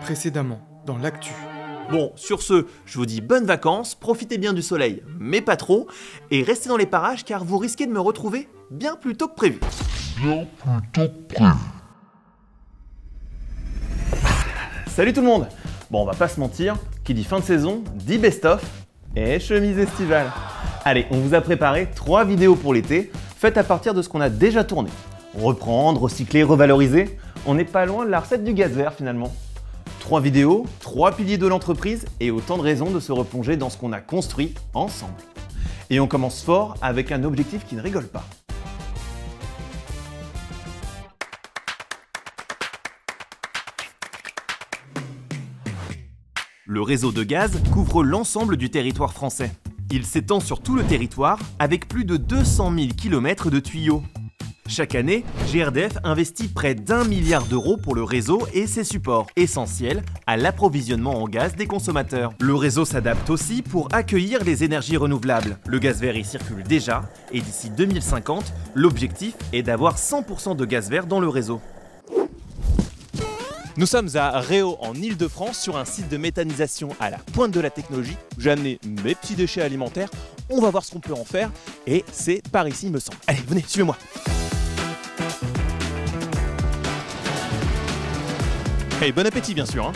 Précédemment, dans l'actu. Bon, sur ce, je vous dis bonnes vacances, profitez bien du soleil, mais pas trop, et restez dans les parages car vous risquez de me retrouver bien plus tôt que prévu. Salut tout le monde! Bon, on va pas se mentir, qui dit fin de saison, dit best-of et chemise estivale. Allez, on vous a préparé 3 vidéos pour l'été, faites à partir de ce qu'on a déjà tourné. Reprendre, recycler, revaloriser, on n'est pas loin de la recette du gaz vert finalement. 3 vidéos, 3 piliers de l'entreprise et autant de raisons de se replonger dans ce qu'on a construit ensemble. Et on commence fort avec un objectif qui ne rigole pas. Le réseau de gaz couvre l'ensemble du territoire français. Il s'étend sur tout le territoire avec plus de 200 000 km de tuyaux. Chaque année, GRDF investit près d'1 milliard d'euros pour le réseau et ses supports, essentiels à l'approvisionnement en gaz des consommateurs. Le réseau s'adapte aussi pour accueillir les énergies renouvelables. Le gaz vert y circule déjà et d'ici 2050, l'objectif est d'avoir 100% de gaz vert dans le réseau. Nous sommes à Réau en Ile-de-France sur un site de méthanisation à la pointe de la technologie. J'ai amené mes petits déchets alimentaires, on va voir ce qu'on peut en faire et c'est par ici il me semble. Allez, venez, suivez-moi. Et bon appétit bien sûr.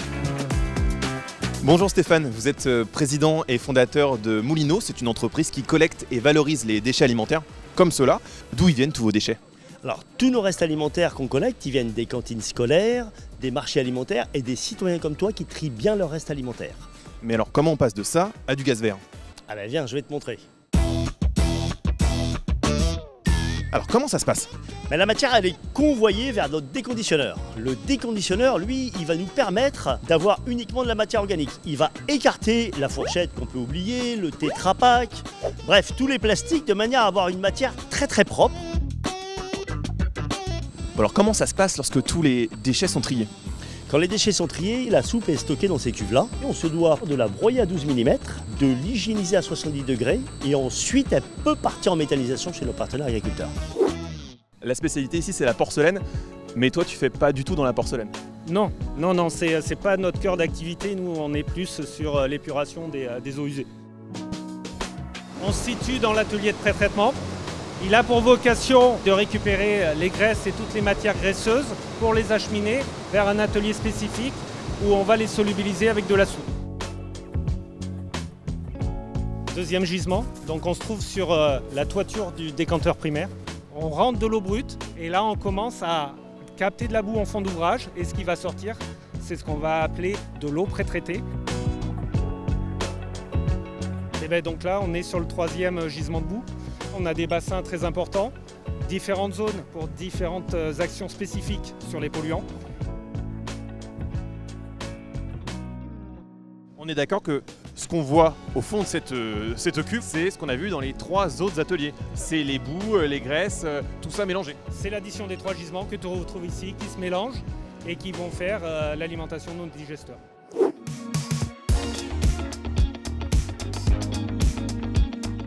Bonjour Stéphane, vous êtes président et fondateur de Moulineau, c'est une entreprise qui collecte et valorise les déchets alimentaires comme cela. D'où ils viennent tous vos déchets? Alors, tous nos restes alimentaires qu'on collecte, ils viennent des cantines scolaires, des marchés alimentaires et des citoyens comme toi qui trient bien leurs restes alimentaires. Mais alors comment on passe de ça à du gaz vert? Ah ben viens, je vais te montrer. Alors comment ça se passe? La matière, elle est convoyée vers notre déconditionneur. Le déconditionneur, lui, il va nous permettre d'avoir uniquement de la matière organique. Il va écarter la fourchette qu'on peut oublier, le Tetra Pak, bref, tous les plastiques de manière à avoir une matière très très propre. Bon alors comment ça se passe lorsque tous les déchets sont triés? Quand les déchets sont triés, la soupe est stockée dans ces cuves-là. On se doit de la broyer à 12 mm, de l'hygiéniser à 70 degrés et ensuite elle peut partir en méthanisation chez nos partenaires agriculteurs. La spécialité ici c'est la porcelaine, mais toi tu fais pas du tout dans la porcelaine. Non, c'est pas notre cœur d'activité, nous on est plus sur l'épuration des eaux usées. On se situe dans l'atelier de pré-traitement. Il a pour vocation de récupérer les graisses et toutes les matières graisseuses pour les acheminer vers un atelier spécifique où on va les solubiliser avec de la soude. Deuxième gisement, donc on se trouve sur la toiture du décanteur primaire. On rentre de l'eau brute et là on commence à capter de la boue en fond d'ouvrage et ce qui va sortir, c'est ce qu'on va appeler de l'eau pré-traitée. Et bien donc là on est sur le 3e gisement de boue. On a des bassins très importants, différentes zones pour différentes actions spécifiques sur les polluants. On est d'accord que ce qu'on voit au fond de cette cuve, c'est ce qu'on a vu dans les 3 autres ateliers. C'est les boues, les graisses, tout ça mélangé. C'est l'addition des 3 gisements que tu retrouves ici qui se mélangent et qui vont faire l'alimentation de nos digesteurs.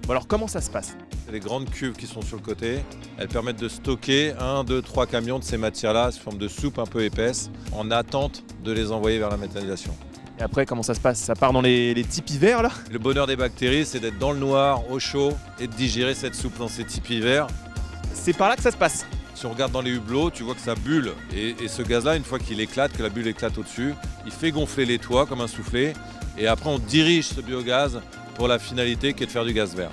Bon alors comment ça se passe? Les grandes cuves qui sont sur le côté, elles permettent de stocker 1, 2, 3 camions de ces matières-là sous forme de soupe un peu épaisse en attente de les envoyer vers la méthanisation. Et après comment ça se passe? Ça part dans les tipis verts là? Le bonheur des bactéries, c'est d'être dans le noir, au chaud et de digérer cette soupe dans ces tipis verts. C'est par là que ça se passe. Si on regarde dans les hublots, tu vois que ça bulle. Et ce gaz-là, une fois qu'il éclate, que la bulle éclate au-dessus, il fait gonfler les toits comme un soufflet. Et après, on dirige ce biogaz pour la finalité qui est de faire du gaz vert.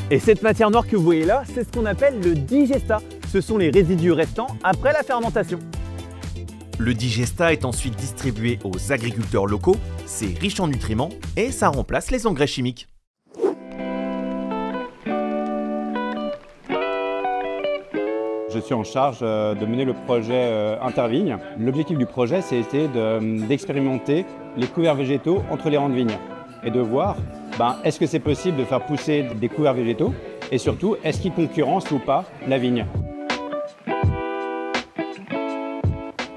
Et cette matière noire que vous voyez là, c'est ce qu'on appelle le digestat. Ce sont les résidus restants après la fermentation. Le digestat est ensuite distribué aux agriculteurs locaux, c'est riche en nutriments et ça remplace les engrais chimiques. Je suis en charge de mener le projet Intervigne. L'objectif du projet, c'était d'expérimenter les couverts végétaux entre les rangs de vignes et de voir est-ce que c'est possible de faire pousser des couverts végétaux et surtout, est-ce qu'ils concurrencent ou pas la vigne.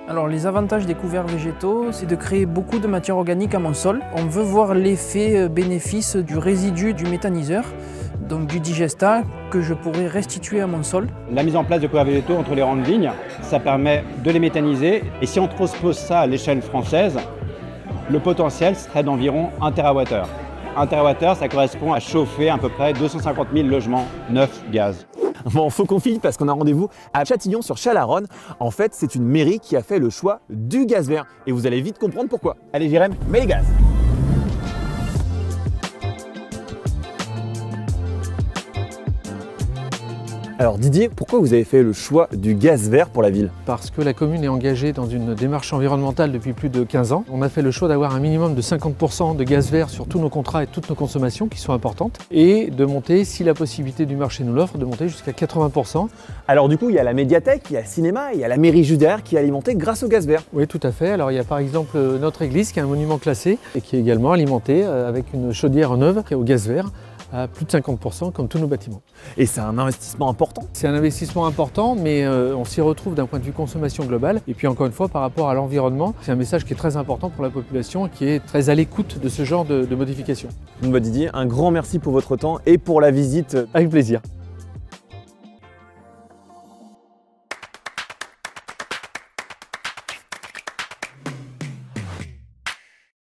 Alors les avantages des couverts végétaux, c'est de créer beaucoup de matière organique à mon sol. On veut voir l'effet bénéfice du résidu du méthaniseur donc du digestat que je pourrais restituer à mon sol. La mise en place de couverts végétaux entre les rangs de vignes, ça permet de les méthaniser. Et si on transpose ça à l'échelle française, le potentiel serait d'environ 1 TWh. 1 TWh, ça correspond à chauffer à peu près 250 000 logements neufs gaz. Bon, faut qu'on file parce qu'on a rendez-vous à Châtillon-sur-Chalaronne. En fait, c'est une mairie qui a fait le choix du gaz vert. Et vous allez vite comprendre pourquoi. Allez, Jérém, mets les gaz. Alors Didier, pourquoi vous avez fait le choix du gaz vert pour la ville? Parce que la commune est engagée dans une démarche environnementale depuis plus de 15 ans. On a fait le choix d'avoir un minimum de 50% de gaz vert sur tous nos contrats et toutes nos consommations qui sont importantes et de monter, si la possibilité du marché nous l'offre, de monter jusqu'à 80%. Alors du coup, il y a la médiathèque, il y a le cinéma, il y a la mairie juste derrière qui est alimentée grâce au gaz vert. Oui, tout à fait. Alors il y a par exemple notre église qui est un monument classé et qui est également alimentée avec une chaudière neuve qui est au gaz vert à plus de 50% comme tous nos bâtiments. Et c'est un investissement important. C'est un investissement important, mais on s'y retrouve d'un point de vue consommation globale. Et puis encore une fois, par rapport à l'environnement, c'est un message qui est très important pour la population et qui est très à l'écoute de ce genre de modifications. Bon bah Didier, un grand merci pour votre temps et pour la visite. Avec plaisir.